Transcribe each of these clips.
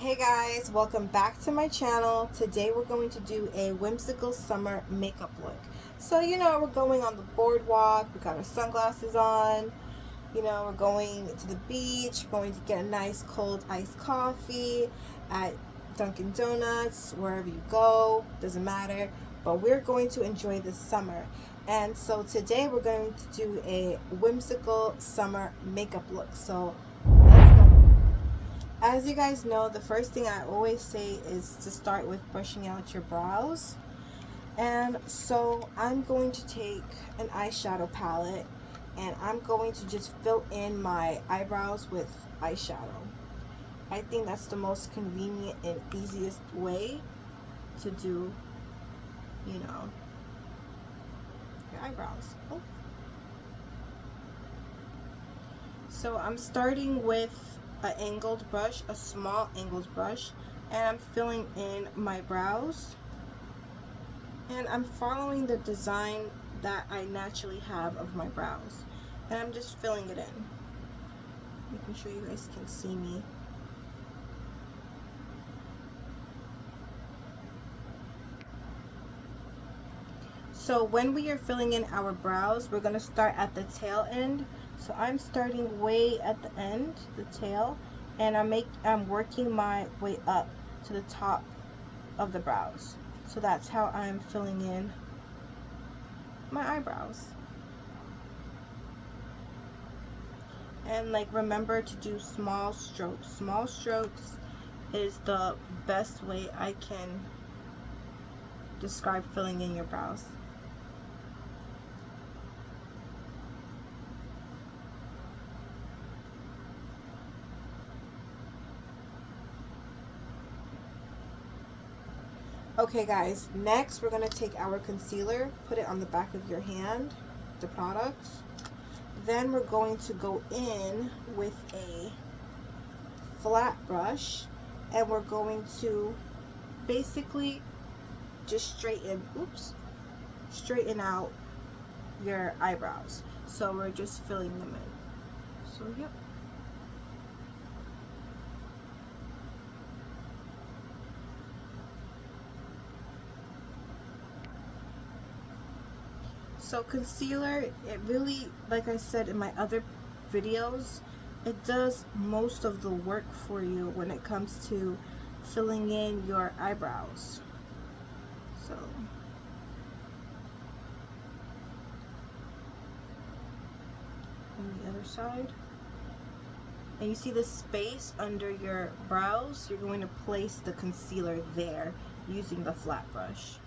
Hey guys, welcome back to my channel. Today we're going to do a whimsical summer makeup look. So we're going on the boardwalk, we got our sunglasses on, we're going to the beach, we're going to get a nice cold iced coffee at Dunkin' Donuts, wherever you go, doesn't matter, but we're going to enjoy this summer. And so today we're going to do a whimsical summer makeup look. So let's go. As you guys know, the first thing I always say is to start with brushing out your brows. And so I'm going to take an eyeshadow palette and I'm going to just fill in my eyebrows with eyeshadow. I think that's the most convenient and easiest way to do, your eyebrows. Oh. So I'm starting with an angled brush, a small angled brush, and I'm filling in my brows. And I'm following the design that I naturally have of my brows. And I'm just filling it in. Making sure you guys can see me. So when we are filling in our brows, we're going to start at the tail end. So I'm starting way at the end, the tail, and I'm working my way up to the top of the brows. So that's how I'm filling in my eyebrows. And remember to do small strokes. Small strokes is the best way I can describe filling in your brows. Okay guys, next we're going to take our concealer, put it on the back of your hand, the product. Then we're going to go in with a flat brush and we're going to basically just straighten out your eyebrows. So we're just filling them in. So yep. So concealer, it really, like I said in my other videos, it does most of the work for you when it comes to filling in your eyebrows. So on the other side. And you see the space under your brows, you're going to place the concealer there using the flat brush.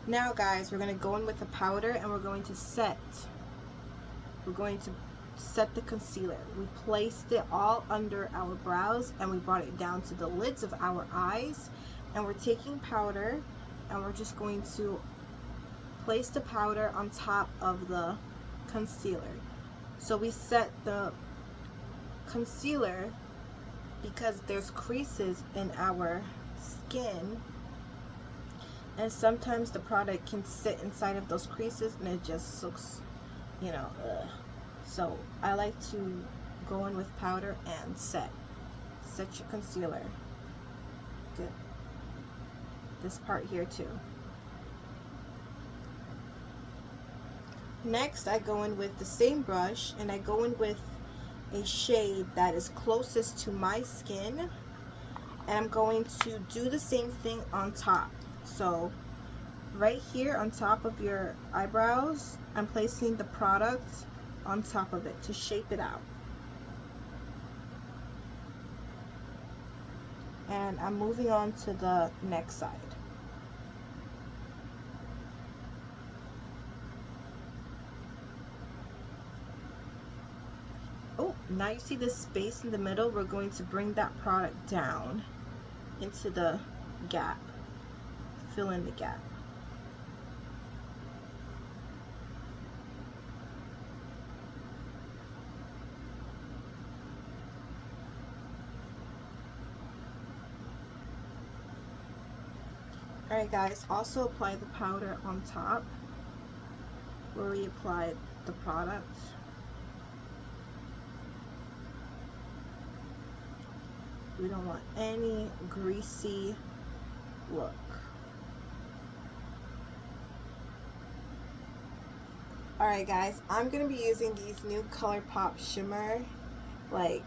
Now guys, we're going to go in with the powder and we're going to set the concealer. We placed it all under our brows and we brought it down to the lids of our eyes, and we're taking powder and we're just going to place the powder on top of the concealer. So we set the concealer because there's creases in our skin, and sometimes the product can sit inside of those creases and it just looks, ugh. So I like to go in with powder and set your concealer. Good. This part here too. Next I go in with the same brush and I go in with a shade that is closest to my skin, and I'm going to do the same thing on top. So right here on top of your eyebrows, I'm placing the product on top of it to shape it out. And I'm moving on to the next side. Oh, Now you see this space in the middle, we're going to bring that product down into the gap. Fill in the gap. Alright guys, also apply the powder on top where we applied the product. We don't want any greasy look. Alright guys, I'm going to be using these new ColourPop shimmer like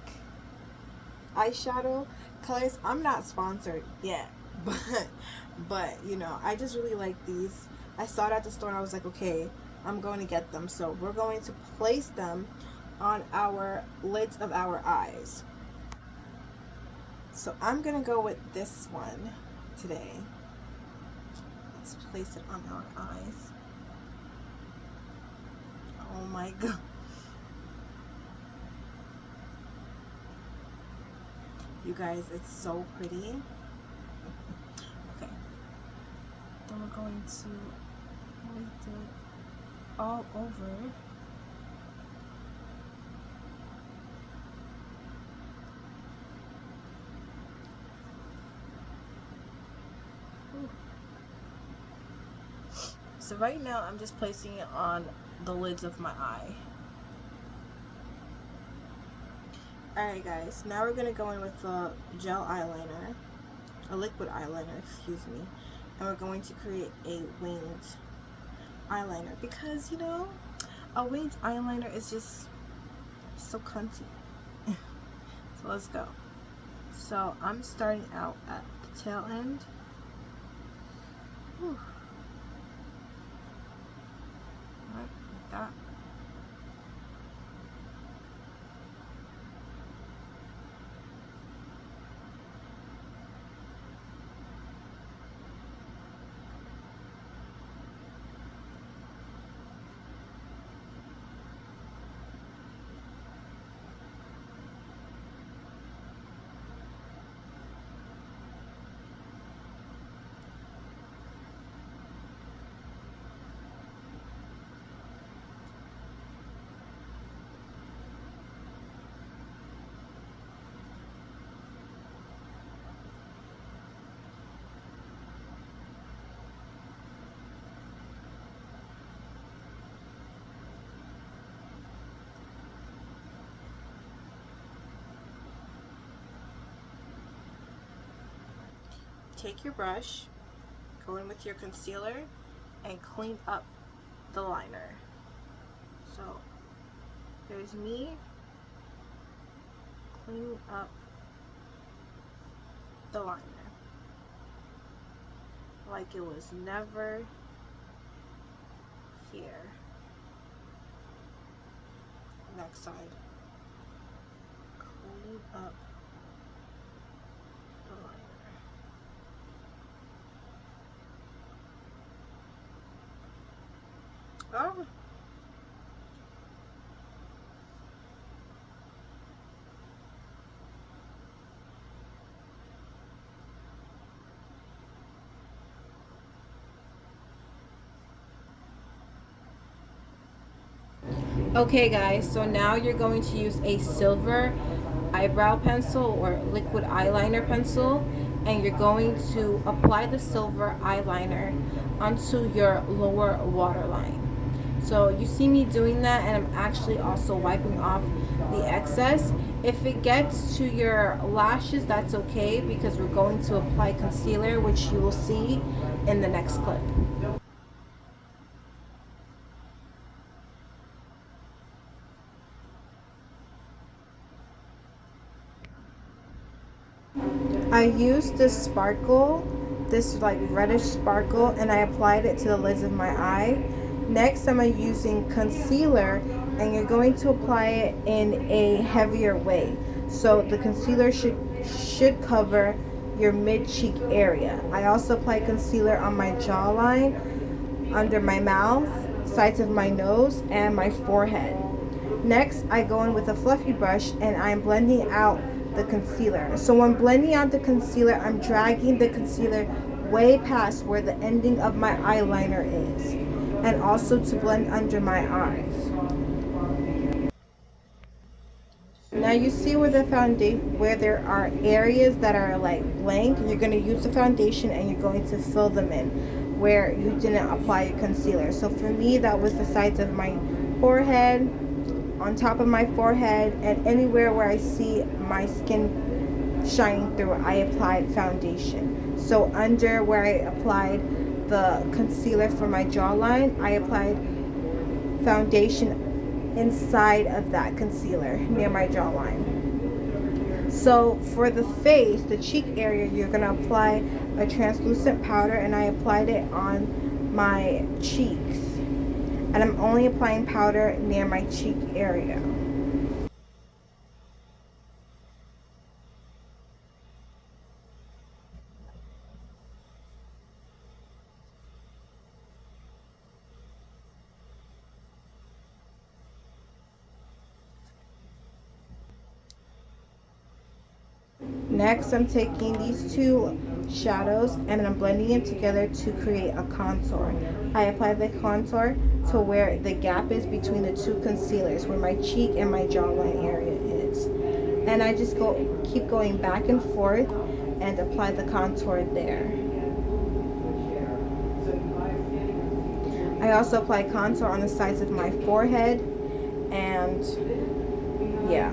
eyeshadow colors. I'm not sponsored yet, but you know, I just really like these. I saw it at the store and I was like, okay, I'm going to get them. So we're going to place them on our lids of our eyes. So I'm gonna go with this one today. Let's place it on our eyes. Oh my god. You guys, it's so pretty. Okay. Then we're going to lift it all over. So right now I'm just placing it on the lids of my eye. Alright guys, now we're going to go in with a gel eyeliner, a liquid eyeliner, excuse me, and we're going to create a winged eyeliner because, you know, a winged eyeliner is just so cunty. So let's go. So I'm starting out at the tail end. Whew. Right, like that. Take your brush, go in with your concealer, and clean up the liner. So there's me cleaning up the liner like it was never here. Next side. Clean up the liner. Oh. Okay guys, so now you're going to use a silver eyebrow pencil or liquid eyeliner pencil, and you're going to apply the silver eyeliner onto your lower waterline. So you see me doing that, and I'm actually also wiping off the excess. If it gets to your lashes, that's okay because we're going to apply concealer, which you will see in the next clip. I used this sparkle, this like reddish sparkle, and I applied it to the lids of my eye. Next, I'm using concealer, and you're going to apply it in a heavier way. So the concealer should cover your mid-cheek area. I also apply concealer on my jawline, under my mouth, sides of my nose, and my forehead. Next, I go in with a fluffy brush and I'm blending out the concealer. So when blending out the concealer, I'm dragging the concealer way past where the ending of my eyeliner is, and also to blend under my eyes. Now you see where the foundation, where there are areas that are like blank, you're going to use the foundation and you're going to fill them in where you didn't apply your concealer. So for me, that was the sides of my forehead, on top of my forehead, and anywhere where I see my skin shining through, I applied foundation. So under where I applied the concealer for my jawline, I applied foundation inside of that concealer near my jawline. So for the face, the cheek area, you're going to apply a translucent powder, and I applied it on my cheeks. And I'm only applying powder near my cheek area. Next, I'm taking these two shadows and I'm blending them together to create a contour. I apply the contour to where the gap is between the two concealers, where my cheek and my jawline area is. And I just keep going back and forth and apply the contour there. I also apply contour on the sides of my forehead, and yeah.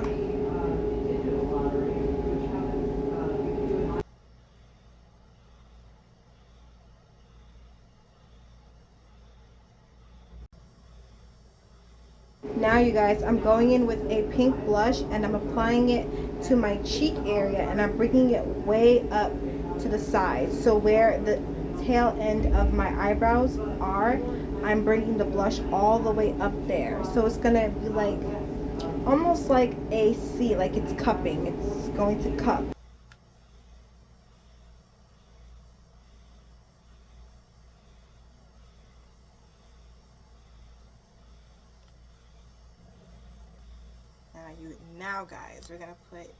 Now you guys, I'm going in with a pink blush and I'm applying it to my cheek area, and I'm bringing it way up to the side. So where the tail end of my eyebrows are, I'm bringing the blush all the way up there. So it's going to be like, almost like a C, like it's cupping. It's going to cup. Now guys, we're gonna put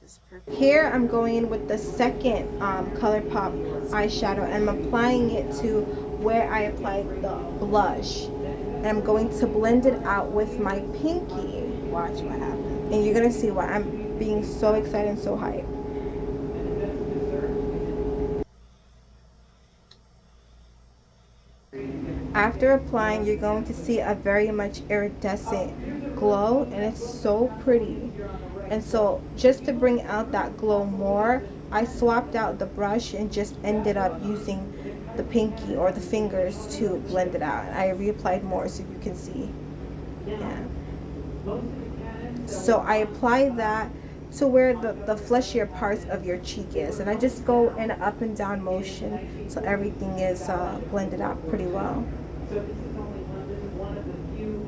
this purple. Here I'm going in with the second ColourPop eyeshadow, and I'm applying it to where I applied the blush, and I'm going to blend it out with my pinky. Watch what happens, and you're gonna see why I'm being so excited and so hyped. After applying, you're going to see a very much iridescent glow, and it's so pretty. And so just to bring out that glow more, I swapped out the brush and just ended up using the pinky or the fingers to blend it out. I reapplied more so you can see. Yeah. So I apply that to where the fleshier parts of your cheek is, and I just go in an up and down motion so everything is blended out pretty well. So this is only one of the few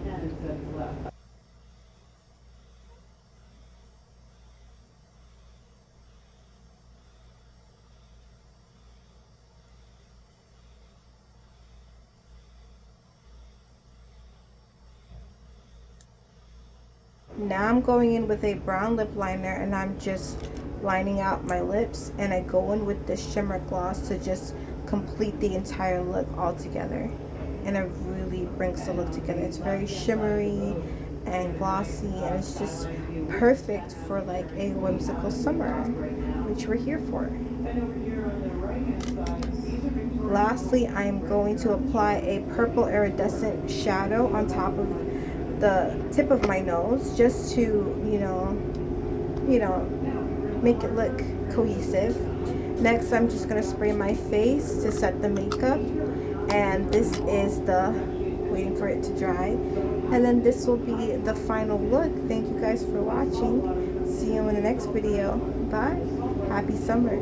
candidates that's left. Now I'm going in with a brown lip liner, and I'm just lining out my lips, and I go in with the shimmer gloss to just complete the entire look all together, and it really brings the look together. It's very shimmery and glossy, and it's just perfect for like a whimsical summer, which we're here for. Lastly, I'm going to apply a purple iridescent shadow on top of the tip of my nose, just to you know make it look cohesive. Next, I'm just gonna spray my face to set the makeup, and this is the waiting for it to dry, and then this will be the final look. Thank you guys for watching. See you in the next video. Bye. Happy summer.